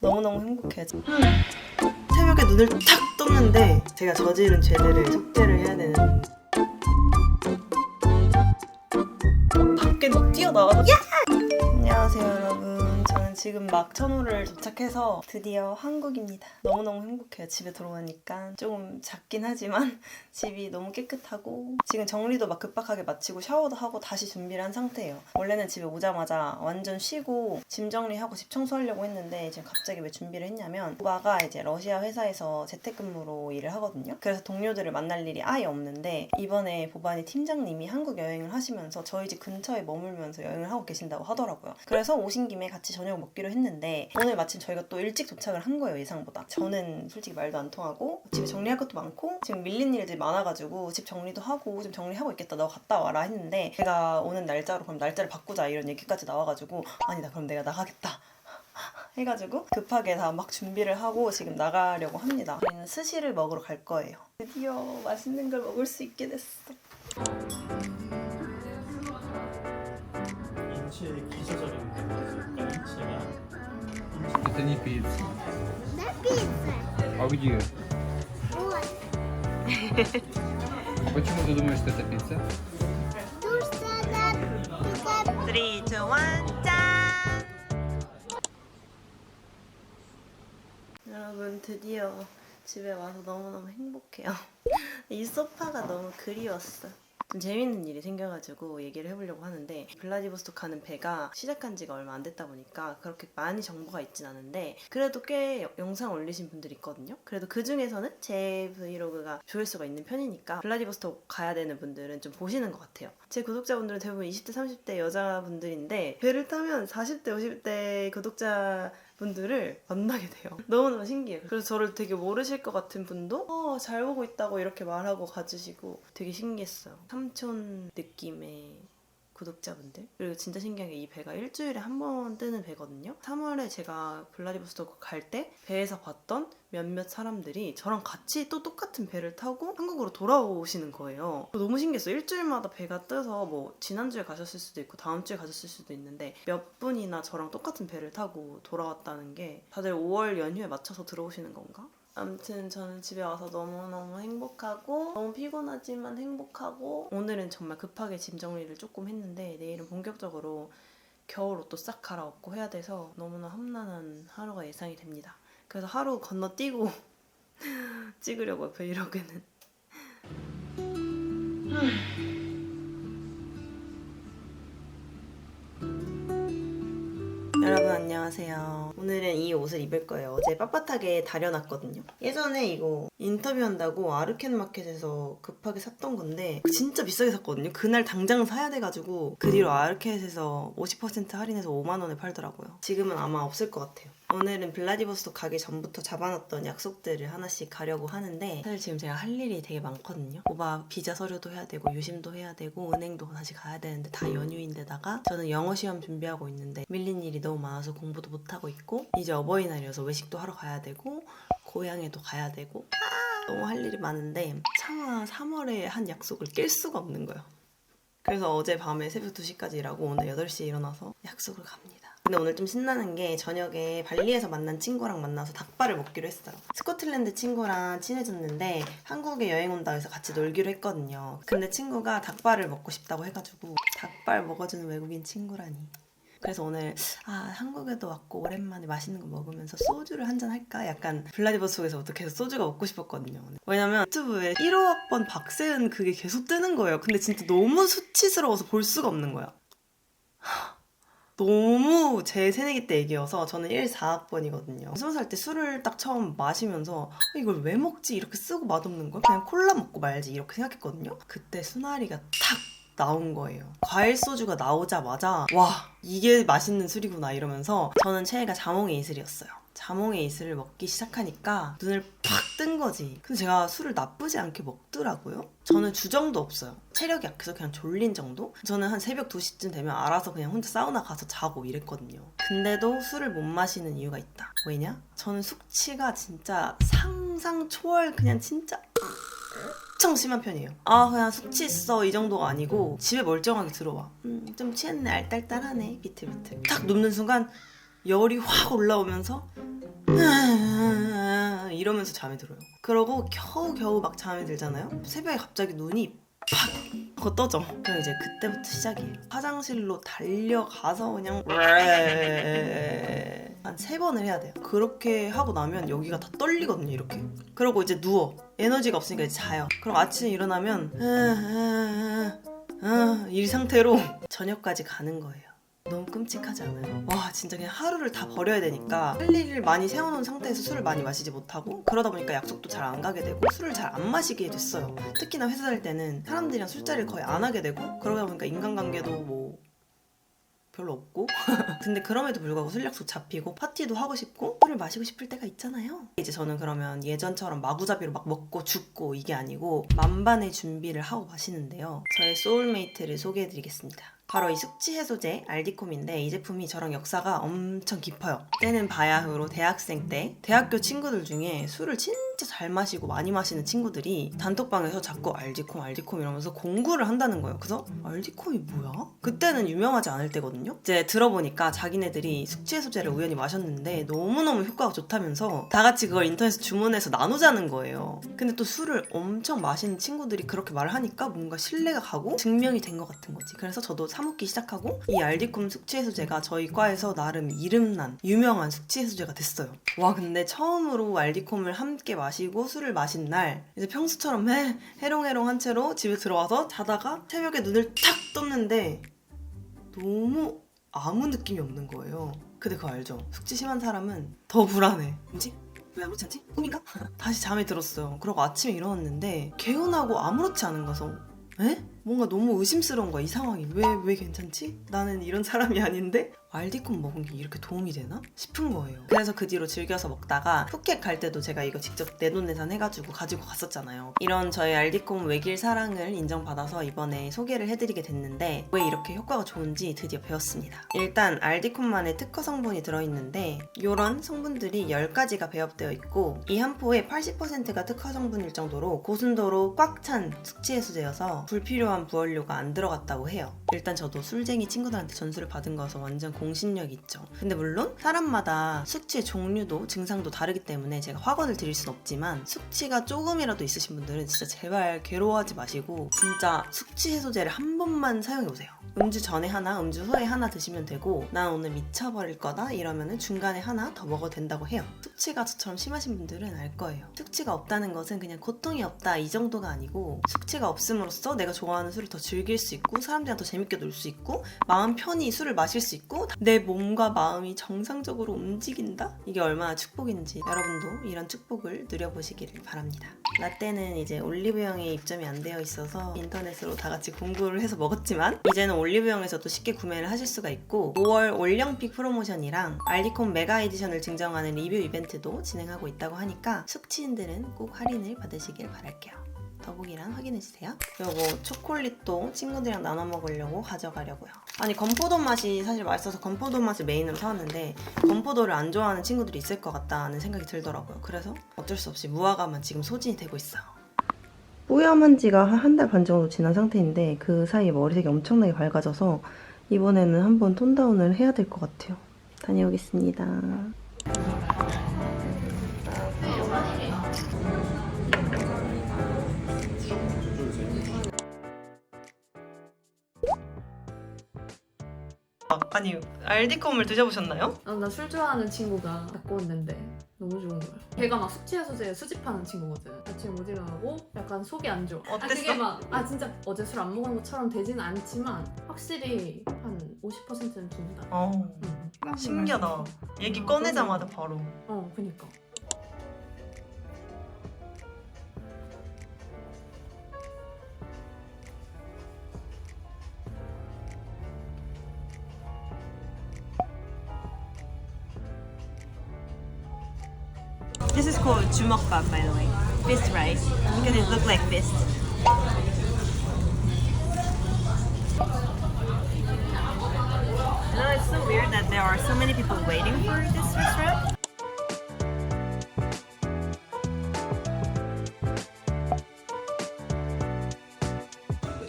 너무너무 행복해요. 새벽에 눈을 탁 떴는데 제가 저지른 죄들을 속죄를 해야 되는, 밖에 막 뛰어나가서 안녕하세요 여러분. 저는 지금 막 천호를 도착해서 드디어 한국입니다. 너무너무 행복해요. 집에 들어오니까 조금 작긴 하지만 집이 너무 깨끗하고 지금 정리도 막 급박하게 마치고 샤워도 하고 다시 준비를 한 상태예요. 원래는 집에 오자마자 완전 쉬고 짐 정리하고 집 청소하려고 했는데 지금 갑자기 왜 준비를 했냐면 오빠가 이제 러시아 회사에서 재택근무로 일을 하거든요. 그래서 동료들을 만날 일이 아예 없는데 이번에 보바니 팀장님이 한국 여행을 하시면서 저희 집 근처에 머물면서 여행을 하고 계신다고 하더라고요. 그래서 오신 김에 같이 저녁을 먹기로 했는데 오늘 마침 저희가 또 일찍 도착을 한 거예요. 예상보다. 저는 솔직히 말도 안 통하고 집에 정리할 것도 많고 지금 밀린 일들이 많아가지고 집 정리도 하고 좀 정리하고 있겠다. 너 갔다 와라 했는데 제가 오는 날짜로 그럼 날짜를 바꾸자 이런 얘기까지 나와가지고 아니다 그럼 내가 나가겠다 해가지고 급하게 다 막 준비를 하고 지금 나가려고 합니다. 저희는 스시를 먹으러 갈 거예요. 드디어 맛있는 걸 먹을 수 있게 됐어. 인체의 기초적인 그러니까 인체가 Это не пицца. Да пицца. А где? Вот. А почему ты думаешь, что это пицца? Потому что она такая 3, 2, 1, 짠! 여러분 드디어 집에 와서 너무너무 행복해요. 이 소파가 너무 그리웠어. 좀 재밌는 일이 생겨가지고 얘기를 해보려고 하는데 블라디보스토크 가는 배가 시작한 지가 얼마 안 됐다 보니까 그렇게 많이 정보가 있진 않은데 그래도 꽤 영상 올리신 분들이 있거든요. 그래도 그 중에서는 제 브이로그가 조회수가 있는 편이니까 블라디보스토크 가야 되는 분들은 좀 보시는 것 같아요. 제 구독자분들은 대부분 20대 30대 여자분들인데 배를 타면 40대 50대 구독자 분들을 만나게 돼요. 너무너무 신기해요. 그래서 저를 되게 모르실 것 같은 분도 잘 보고 있다고 이렇게 말하고 가주시고 되게 신기했어요. 삼촌 느낌의 구독자분들. 그리고 진짜 신기한 게 이 배가 일주일에 한 번 뜨는 배거든요. 3월에 제가 블라디보스토크 갈 때 배에서 봤던 몇몇 사람들이 저랑 같이 또 똑같은 배를 타고 한국으로 돌아오시는 거예요. 너무 신기했어요. 일주일마다 배가 뜨서 뭐 지난주에 가셨을 수도 있고 다음 주에 가셨을 수도 있는데 몇 분이나 저랑 똑같은 배를 타고 돌아왔다는 게 다들 5월 연휴에 맞춰서 들어오시는 건가? 아무튼 저는 집에 와서 너무너무 행복하고 너무 피곤하지만 행복하고 오늘은 정말 급하게 짐 정리를 조금 했는데 내일은 본격적으로 겨울 옷도 싹 갈아엎고 해야 돼서 너무나 험난한 하루가 예상이 됩니다. 그래서 하루 건너뛰고 찍으려고요, 브이로그는. 여러분 안녕하세요. 오늘은 이 옷을 입을 거예요. 어제 빳빳하게 다려놨거든요. 예전에 이거 인터뷰한다고 아르켓마켓에서 급하게 샀던 건데 진짜 비싸게 샀거든요. 그날 당장 사야 돼가지고 그 뒤로 아르켓에서 50% 할인해서 5만 원에 팔더라고요. 지금은 아마 없을 것 같아요. 오늘은 블라디보스토크 가기 전부터 잡아놨던 약속들을 하나씩 가려고 하는데 사실 지금 제가 할 일이 되게 많거든요. 오빠 비자 서류도 해야 되고 유심도 해야 되고 은행도 다시 가야 되는데 다 연휴인데다가 저는 영어 시험 준비하고 있는데 밀린 일이 너무 많아서 공부도 못하고 있고 이제 어버이날이어서 외식도 하러 가야 되고 고향에도 가야 되고 너무 할 일이 많은데 차마 3월에 한 약속을 깰 수가 없는 거예요. 그래서 어제 밤에 새벽 2시까지 일하고 오늘 8시에 일어나서 약속을 갑니다. 근데 오늘 좀 신나는 게 저녁에 발리에서 만난 친구랑 만나서 닭발을 먹기로 했어요. 스코틀랜드 친구랑 친해졌는데 한국에 여행 온다 해서 같이 놀기로 했거든요. 근데 친구가 닭발을 먹고 싶다고 해가지고 닭발 먹어주는 외국인 친구라니. 그래서 오늘 한국에도 왔고 오랜만에 맛있는 거 먹으면서 소주를 한잔 할까? 약간 블라디보스토크에서부터 계속 소주가 먹고 싶었거든요. 왜냐면 유튜브에 1호 학번 박세은 그게 계속 뜨는 거예요. 근데 진짜 너무 수치스러워서 볼 수가 없는 거야. 너무 제 새내기 때 얘기여서 저는 14학번이거든요. 20살 때 술을 딱 처음 마시면서 이걸 왜 먹지? 이렇게 쓰고 맛없는 걸? 그냥 콜라 먹고 말지 이렇게 생각했거든요. 그때 수나리가 탁 나온 거예요. 과일 소주가 나오자마자 와 이게 맛있는 술이구나 이러면서 저는 최애가 자몽의 이슬이었어요. 자몽의 이슬을 먹기 시작하니까 눈을 팍 뜬 거지. 근데 제가 술을 나쁘지 않게 먹더라고요. 저는 주정도 없어요. 체력이 약해서 그냥 졸린 정도? 저는 한 새벽 2시쯤 되면 알아서 그냥 혼자 사우나 가서 자고 이랬거든요. 근데도 술을 못 마시는 이유가 있다. 왜냐? 저는 숙취가 진짜 상상 초월 그냥 진짜 엄청 심한 편이에요. 그냥 숙취 있어 이 정도가 아니고 집에 멀쩡하게 들어와. 좀 취했네 알딸딸하네 비틀비틀 딱 눕는 순간 열이 확 올라오면서 이러면서 잠이 들어요. 그러고 겨우겨우 막 잠이 들잖아요. 새벽에 갑자기 눈이 팍 하고 떠져. 그럼 이제 그때부터 시작이에요. 화장실로 달려가서 그냥 한 3번을 해야 돼요. 그렇게 하고 나면 여기가 다 떨리거든요. 이렇게. 그러고 이제 누워. 에너지가 없으니까 이제 자요. 그럼 아침에 일어나면 이 상태로 저녁까지 가는 거예요. 너무 끔찍하지 않아요? 와 진짜 그냥 하루를 다 버려야 되니까 할 일을 많이 세워놓은 상태에서 술을 많이 마시지 못하고 그러다 보니까 약속도 잘 안 가게 되고 술을 잘 안 마시게 됐어요. 특히나 회사 다닐 때는 사람들이랑 술자리를 거의 안 하게 되고 그러다 보니까 인간관계도 뭐 별로 없고 근데 그럼에도 불구하고 술 약속 잡히고 파티도 하고 싶고 술을 마시고 싶을 때가 있잖아요. 이제 저는 그러면 예전처럼 마구잡이로 막 먹고 죽고 이게 아니고 만반의 준비를 하고 마시는데요. 저의 소울메이트를 소개해드리겠습니다. 바로 이 숙취 해소제 알디콤인데 이 제품이 저랑 역사가 엄청 깊어요. 때는 바야흐로 대학생 때 대학교 친구들 중에 술을 진짜 잘 마시고 많이 마시는 친구들이 단톡방에서 자꾸 알디콤 이러면서 공구를 한다는 거예요. 그래서 알디콤이 뭐야? 그때는 유명하지 않을 때거든요. 이제 들어보니까 자기네들이 숙취 해소제를 우연히 마셨는데 너무너무 효과가 좋다면서 다 같이 그걸 인터넷에서 주문해서 나누자는 거예요. 근데 또 술을 엄청 마시는 친구들이 그렇게 말을 하니까 뭔가 신뢰가 가고 증명이 된 것 같은 거지. 그래서 저도 사먹기 시작하고 이 알디콤 숙취 해소제가 저희 과에서 나름 이름난 유명한 숙취 해소제가 됐어요. 와 근데 처음으로 알디콤을 함께 마시고 술을 마신 날 이제 평소처럼 해롱해롱한 채로 집에 들어와서 자다가 새벽에 눈을 탁 떴는데 너무 아무 느낌이 없는 거예요. 근데 그거 알죠? 숙취 심한 사람은 더 불안해. 뭐지? 왜 아무렇지 않지? 꿈인가? 다시 잠이 들었어요. 그러고 아침에 일어났는데 개운하고 아무렇지 않은 거서 에? 뭔가 너무 의심스러운 거야. 이 상황이 왜 괜찮지? 나는 이런 사람이 아닌데 알디콤 먹은 게 이렇게 도움이 되나? 싶은 거예요. 그래서 그 뒤로 즐겨서 먹다가 푸켓 갈 때도 제가 이거 직접 내돈내산 해가지고 가지고 갔었잖아요. 이런 저의 알디콤 외길 사랑을 인정받아서 이번에 소개를 해드리게 됐는데 왜 이렇게 효과가 좋은지 드디어 배웠습니다. 일단 알디콤만의 특허 성분이 들어있는데 이런 성분들이 10가지가 배합되어 있고 이 한 포에 80%가 특허 성분일 정도로 고순도로 꽉 찬 숙취 해소제여서 불필요한 부원료가 안 들어갔다고 해요. 일단 저도 술쟁이 친구들한테 전수를 받은 거여서 완전 공신력이 있죠. 근데 물론 사람마다 숙취의 종류도 증상도 다르기 때문에 제가 확언을 드릴 순 없지만 숙취가 조금이라도 있으신 분들은 진짜 제발 괴로워하지 마시고 진짜 숙취 해소제를 한 번만 사용해보세요. 음주 전에 하나, 음주 후에 하나 드시면 되고 난 오늘 미쳐버릴 거다 이러면 중간에 하나 더 먹어도 된다고 해요. 숙취가 저처럼 심하신 분들은 알 거예요. 숙취가 없다는 것은 그냥 고통이 없다 이 정도가 아니고 숙취가 없음으로써 내가 좋아하는 술을 더 즐길 수 있고 사람들이랑 더 재밌게 놀 수 있고 마음 편히 술을 마실 수 있고 내 몸과 마음이 정상적으로 움직인다? 이게 얼마나 축복인지 여러분도 이런 축복을 누려보시기를 바랍니다. 라떼는 이제 올리브영에 입점이 안 되어 있어서 인터넷으로 다 같이 공부를 해서 먹었지만 이제는 올리브영에서도 쉽게 구매를 하실 수가 있고 5월 올영픽 프로모션이랑 알디콤 메가 에디션을 증정하는 리뷰 이벤트도 진행하고 있다고 하니까 숙취인들은 꼭 할인을 받으시길 바랄게요. 더보기란 확인해주세요. 요거 초콜릿도 친구들이랑 나눠 먹으려고 가져가려고요. 아니 건포도 맛이 사실 맛있어서 건포도 맛을 메인으로 사왔는데 건포도를 안 좋아하는 친구들이 있을 것 같다는 생각이 들더라고요. 그래서 어쩔 수 없이 무화과만 지금 소진이 되고 있어요. 뿌염한 지가 한 달 반 정도 지난 상태인데 그 사이에 머리색이 엄청나게 밝아져서 이번에는 한번 톤다운을 해야 될 것 같아요. 다녀오겠습니다. 아니 알디콤을 드셔보셨나요? 나 술 좋아하는 친구가 갖고 왔는데 너무 좋은 거야. 걔가 막 숙취 해소제 수집하는 친구거든. 아침에 못 일어나고 약간 속이 안 좋아. 어땠어? 그게 막 진짜 어제 술 안 먹은 것처럼 되진 않지만 확실히 한 50%는 준다. 신기하다. 얘기 꺼내자마자 바로. 그니까. This is called 주먹밥, by the way. Fist rice. Because it looks like fist. You know, it's so weird that there are so many people waiting for this restaurant.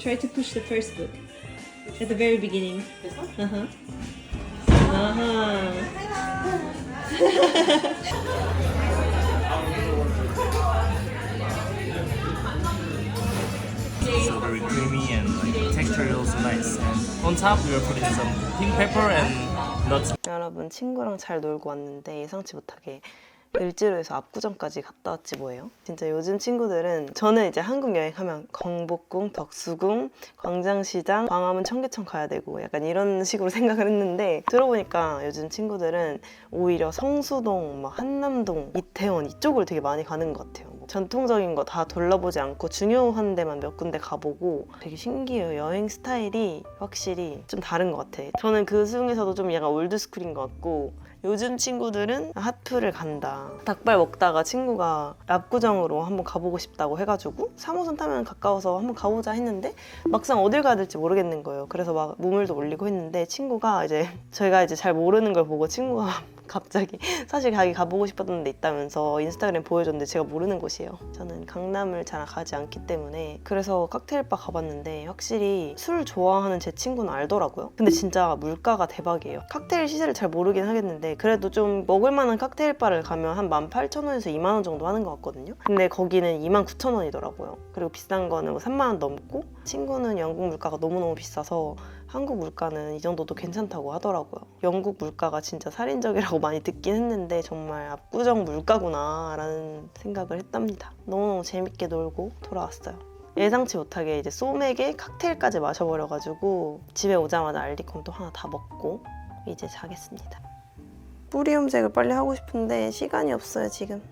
Try to push the first book at the very beginning. This one? Uh-huh. So very creamy and like texture is also nice. And on top we are putting some pink pepper and nuts. 여러분 친구랑 잘 놀고 왔는데 예상치 못하게 을지로에서 압구정까지 갔다 왔지 뭐예요. 진짜 요즘 친구들은 저는 이제 한국 여행하면 경복궁, 덕수궁, 광장시장, 광화문, 청계천 가야 되고 약간 이런 식으로 생각을 했는데 들어보니까 요즘 친구들은 오히려 성수동, 막 한남동, 이태원 이쪽을 되게 많이 가는 것 같아요. 뭐 전통적인 거 다 둘러보지 않고 중요한 데만 몇 군데 가보고 되게 신기해요. 여행 스타일이 확실히 좀 다른 것 같아. 저는 그 중에서도 좀 약간 올드스쿨인 것 같고 요즘 친구들은 핫플을 간다. 닭발 먹다가 친구가 압구정으로 한번 가보고 싶다고 해가지고 3호선 타면 가까워서 한번 가보자 했는데 막상 어딜 가야 될지 모르겠는 거예요. 그래서 막 몸을도 올리고 했는데 친구가 이제 저희가 이제 잘 모르는 걸 보고 친구가 갑자기 사실 자기 가보고 싶었던 데 있다면서 인스타그램 보여줬는데 제가 모르는 곳이에요. 저는 강남을 잘 가지 않기 때문에 그래서 칵테일바 가봤는데 확실히 술 좋아하는 제 친구는 알더라고요. 근데 진짜 물가가 대박이에요. 칵테일 시세를 잘 모르긴 하겠는데 그래도 좀 먹을만한 칵테일바를 가면 한 18,000원에서 2만원 정도 하는 것 같거든요. 근데 거기는 29,000원이더라고요. 그리고 비싼 거는 뭐 3만원 넘고 친구는 영국 물가가 너무너무 비싸서 한국 물가는 이 정도도 괜찮다고 하더라고요. 영국 물가가 진짜 살인적이라고 많이 듣긴 했는데 정말 압구정 물가구나 라는 생각을 했답니다. 너무너무 재밌게 놀고 돌아왔어요. 예상치 못하게 이제 소맥에 칵테일까지 마셔버려가지고 집에 오자마자 알디콩도 하나 다 먹고 이제 자겠습니다. 뿌리 염색을 빨리 하고 싶은데 시간이 없어요 지금.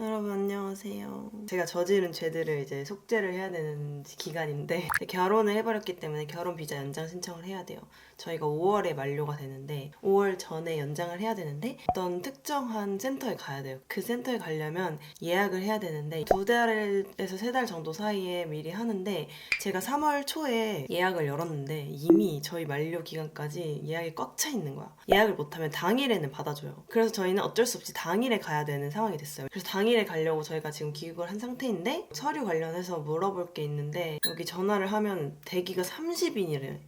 여러분 안녕하세요. 제가 저지른 죄들을 이제 속죄를 해야 되는 기간인데 결혼을 해버렸기 때문에 결혼 비자 연장 신청을 해야 돼요. 저희가 5월에 만료가 되는데 5월 전에 연장을 해야 되는데 어떤 특정한 센터에 가야 돼요. 그 센터에 가려면 예약을 해야 되는데 2달에서 3달 정도 사이에 미리 하는데 제가 3월 초에 예약을 열었는데 이미 저희 만료 기간까지 예약이 꽉 차 있는 거야. 예약을 못하면 당일에는 받아줘요. 그래서 저희는 어쩔 수 없이 당일에 가야 되는 상황이 됐어요. 그래서 당일에 가려고 저희가 지금 귀국을 한 상태인데 서류 관련해서 물어볼 게 있는데 여기 전화를 하면 대기가 30인이래.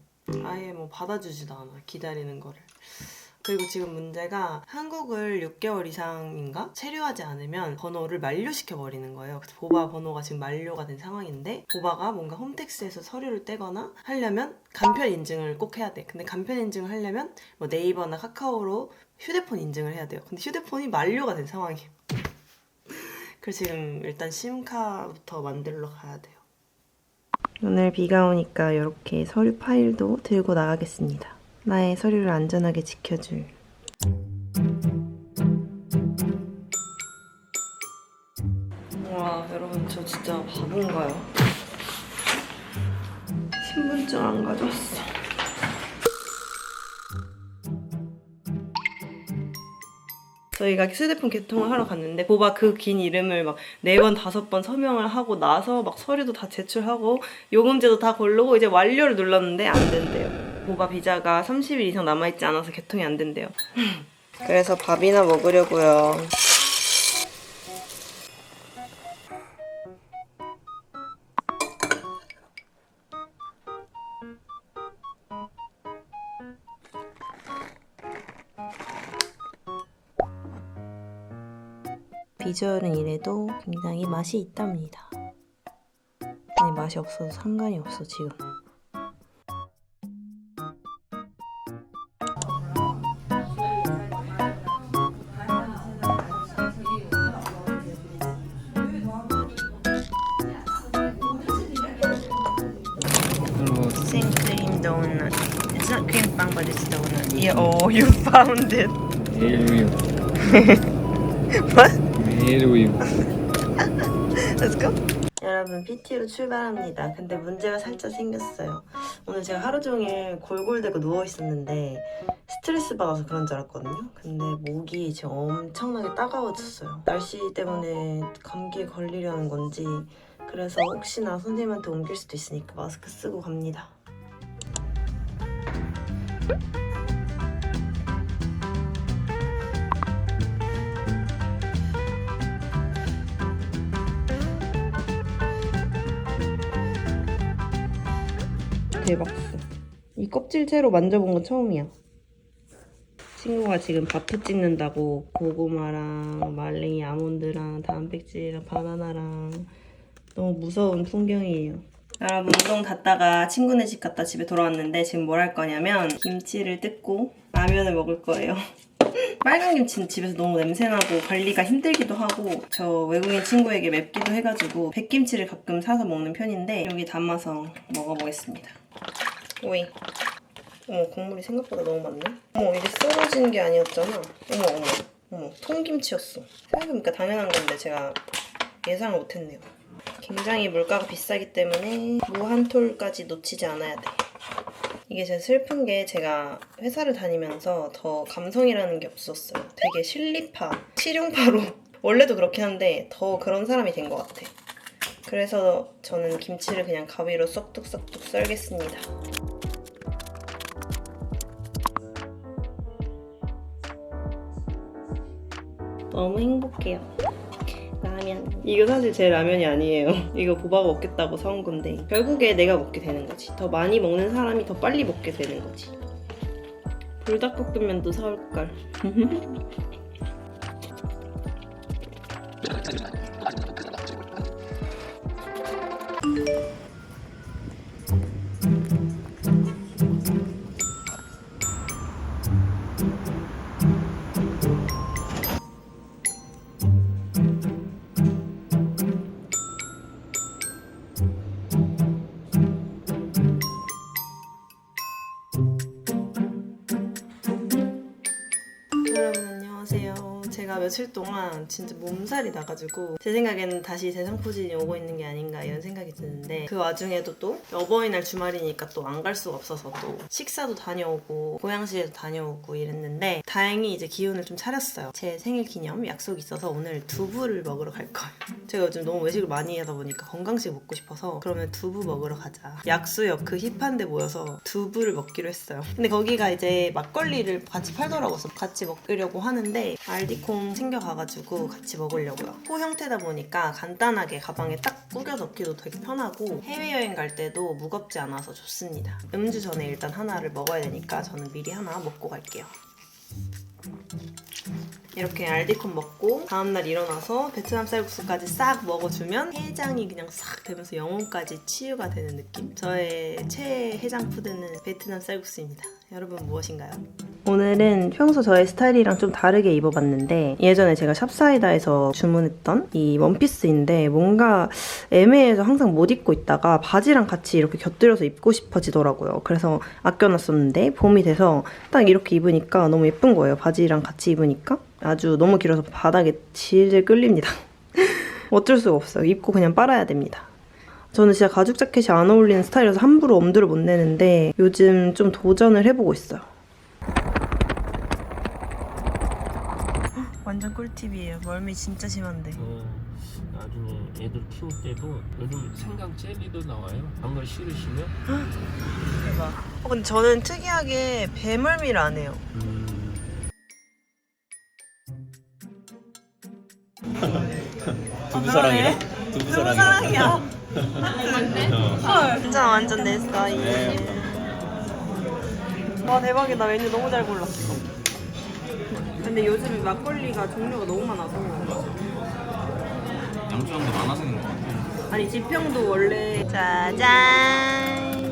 아예 뭐 받아주지도 않아, 기다리는 거를. 그리고 지금 문제가 한국을 6개월 이상인가 체류하지 않으면 번호를 만료시켜버리는 거예요. 그래서 보바 번호가 지금 만료가 된 상황인데 보바가 뭔가 홈택스에서 서류를 떼거나 하려면 간편 인증을 꼭 해야 돼. 근데 간편 인증을 하려면 뭐 네이버나 카카오로 휴대폰 인증을 해야 돼요. 근데 휴대폰이 만료가 된 상황이에요. 그래서 지금 일단 심카부터 만들러 가야 돼요. 오늘 비가 오니까 이렇게 서류 파일도 들고 나가겠습니다. 나의 서류를 안전하게 지켜줄. 와 여러분 저 진짜 바본가요? 신분증 안 가져왔어. 저희가 휴대폰 개통을 하러 갔는데 보바 그 긴 이름을 막 4번 5번 서명을 하고 나서 막 서류도 다 제출하고 요금제도 다 고르고 이제 완료를 눌렀는데 안 된대요. 보바 비자가 30일 이상 남아있지 않아서 개통이 안 된대요. 그래서 밥이나 먹으려고요. 비주얼은 이래도 굉장히 맛이 있답니다. 아니 맛이 없어도 상관이 없어 지금. 생크림 donut. It's not cream 빵, but it's donut. Yeah, oh, you found it. What? Let's go. 여러분 PT로 출발합니다. 근데 문제가 살짝 생겼어요. 오늘 제가 하루 종일 골골대고 누워 있었는데 스트레스 받아서 그런 줄 알았거든요. 근데 목이 지금 엄청나게 따가워졌어요. 날씨 때문에 감기에 걸리려는 건지 그래서 혹시나 선생님한테 옮길 수도 있으니까 마스크 쓰고 갑니다. 대박스. 이 껍질 채로 만져본 건 처음이야. 친구가 지금 바프 찍는다고 고구마랑 말랭이 아몬드랑 단백질이랑 바나나랑 너무 무서운 풍경이에요. 여러분 운동 갔다가 친구네 집 갔다 집에 돌아왔는데 지금 뭘 할 거냐면 김치를 뜯고 라면을 먹을 거예요. 빨간 김치는 집에서 너무 냄새나고 관리가 힘들기도 하고 저 외국인 친구에게 맵기도 해가지고 백김치를 가끔 사서 먹는 편인데 여기 담아서 먹어보겠습니다. 오이. 어머 국물이 생각보다 너무 많네. 어머 이게 썰어지는 게 아니었잖아. 어머 통김치였어. 생각해보니까 당연한 건데 제가 예상을 못했네요. 굉장히 물가가 비싸기 때문에 무 한 톨까지 놓치지 않아야 돼. 이게 제가 슬픈 게 제가 회사를 다니면서 더 감성이라는 게 없었어요. 되게 실용파로 원래도 그렇긴 한데 더 그런 사람이 된 것 같아. 그래서 저는 김치를 그냥 가위로 쏙뚝쏙뚝 썰겠습니다. 너무 행복해요. 라면. 이거 사실 제 라면이 아니에요. 이거 보바가 먹겠다고 사온 건데 결국에 내가 먹게 되는 거지. 더 많이 먹는 사람이 더 빨리 먹게 되는 거지. 불닭볶음면도 사올걸. 여러분 안녕하세요. 제가 며칠 동안 진짜 몸살이 나가지고 제 생각에는 다시 대상포진이 오고 있는 게 아닌가 이런 생각이 드는데 그 와중에도 또 어버이날 주말이니까 또 안 갈 수가 없어서 또 식사도 다녀오고 고양시에도 다녀오고 이랬는데 다행히 이제 기운을 좀 차렸어요. 제 생일 기념 약속이 있어서 오늘 두부를 먹으러 갈 거예요. 제가 요즘 너무 외식을 많이 하다 보니까 건강식 먹고 싶어서 그러면 두부 먹으러 가자. 약수역 그 힙한 데 모여서 두부를 먹기로 했어요. 근데 거기가 이제 막걸리를 같이 팔더라고요. 그래서 같이 먹으려고 하는데 알디콤 챙겨가가지고 같이 먹으려고요. 포 형태다 보니까 간단하게 가방에 딱 꾸겨 넣기도 되게 편하고 해외여행 갈 때도 무겁지 않아서 좋습니다. 음주 전에 일단 하나를 먹어야 되니까 저는 미리 하나 먹고 갈게요. 이렇게 알디콤 먹고 다음날 일어나서 베트남 쌀국수까지 싹 먹어주면 해장이 그냥 싹 되면서 영혼까지 치유가 되는 느낌? 저의 최애 해장 푸드는 베트남 쌀국수입니다. 여러분 무엇인가요? 오늘은 평소 저의 스타일이랑 좀 다르게 입어봤는데 예전에 제가 샵사이다에서 주문했던 이 원피스인데 뭔가 애매해서 항상 못 입고 있다가 바지랑 같이 이렇게 곁들여서 입고 싶어지더라고요. 그래서 아껴놨었는데 봄이 돼서 딱 이렇게 입으니까 너무 예쁜 거예요. 바지랑 같이 입으니까 아주 너무 길어서 바닥에 질질 끌립니다. 어쩔 수가 없어요. 입고 그냥 빨아야 됩니다. 저는 진짜 가죽 자켓이 안 어울리는 스타일이라서 함부로 엄두를 못 내는데 요즘 좀 도전을 해보고 있어요. 완전 꿀팁이에요. 멀미 진짜 심한데. 나중에 애들 키울 때도 요즘 생강 젤리도 나와요. 단 걸 싫으시면 대박. 근데 저는 특이하게 배멀미를 안 해요. 두부 사랑이야? 두부 사랑이야. 헐, 진짜 완전 내 스타일. 와 대박이다. 메뉴 너무 잘 골랐어. 근데 요즘 막걸리가 종류가 너무 많아서 양주장도 많아서 그런 것 같아. 아니 지평도 원래 짜잔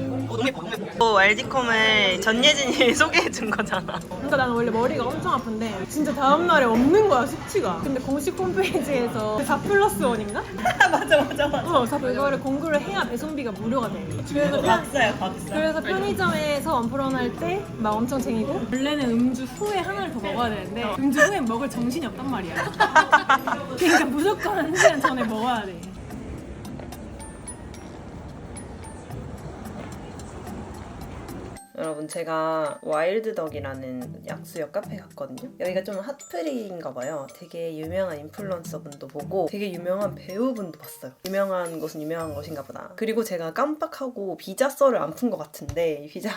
알디콤을 전예진이 소개해준 거잖아. 그러니까 나는 원래 머리가 엄청 아픈데 진짜 다음날에 없는 거야 수치가. 근데 공식 홈페이지에서 4+1인가? 맞아. 이거를 공구를 해야 배송비가 무료가 돼. 그래서 박사야 박사. 그래서 편의점에서 원플원할 때 막 엄청 쟁이고 원래는 음주 후에 하나를 더 먹어야 되는데 음주 후에 먹을 정신이 없단 말이야. 그러니까 무조건 1시간 전에 먹어야 돼. 여러분 제가 와일드덕이라는 약수역 카페 갔거든요. 여기가 좀 핫플인가 봐요. 되게 유명한 인플루언서 분도 보고 되게 유명한 배우분도 봤어요. 유명한 것은 유명한 것인가 보다. 그리고 제가 깜빡하고 비자 썰을 안 푼 것 같은데 이 비자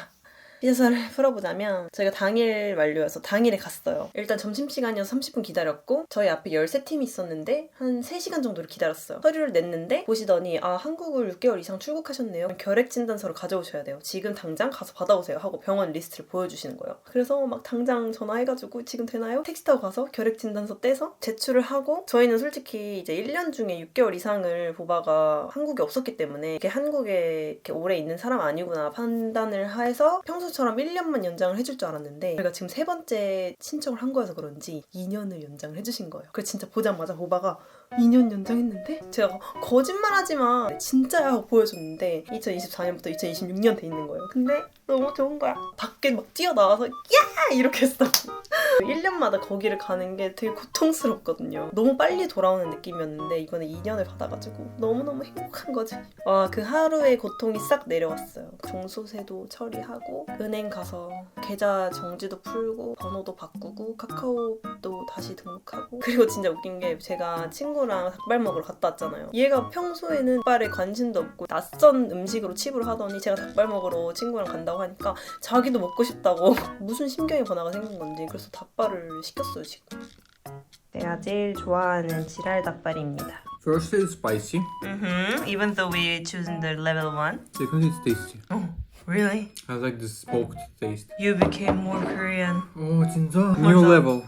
피자사를 풀어보자면 저희가 당일 만료여서 당일에 갔어요. 일단 점심시간이어서 30분 기다렸고 저희 앞에 13팀이 있었는데 한 3시간 정도를 기다렸어요. 서류를 냈는데 보시더니 한국을 6개월 이상 출국하셨네요. 결핵진단서를 가져오셔야 돼요. 지금 당장 가서 받아오세요 하고 병원 리스트를 보여주시는 거예요. 그래서 막 당장 전화해가지고 지금 되나요? 택시 타고 가서 결핵진단서 떼서 제출을 하고 저희는 솔직히 이제 1년 중에 6개월 이상을 보바가 한국에 없었기 때문에 이게 한국에 이렇게 오래 있는 사람 아니구나 판단을 해서 평소처럼 1년만 연장을 해줄 줄 알았는데 저희가 지금 3번째 신청을 한 거여서 그런지 2년을 연장을 해주신 거예요. 그래서 진짜 보자마자 보바가 2년 연장했는데 제가 거짓말하지 마 진짜야 하고 보여줬는데 2024년부터 2026년 돼 있는 거예요. 근데 너무 좋은 거야. 밖에 막 뛰어나와서 야! 이렇게 했어. 1년마다 거기를 가는 게 되게 고통스럽거든요. 너무 빨리 돌아오는 느낌이었는데 이번에 2년을 받아가지고 너무너무 행복한 거지. 와, 그 하루의 고통이 싹 내려왔어요. 종소세도 처리하고 은행 가서 계좌 정지도 풀고 번호도 바꾸고 카카오도 다시 등록하고 그리고 진짜 웃긴 게 제가 친구랑 닭발 먹으러 갔다 왔잖아요. 얘가 평소에는 닭발에 관심도 없고 낯선 음식으로 치부를 하더니 제가 닭발 먹으러 친구랑 간다고 하니까 자기도 먹고 싶다고 무슨 심경의 변화가 생긴 건지 그래서 닭발을 시켰어요 지금. 내가 제일 좋아하는 지랄 닭발입니다. First it's spicy. Even though we chosen the level 1. Second it's tasty. Really? I like the smoked taste. You became more Korean. Oh, 진짜? New level.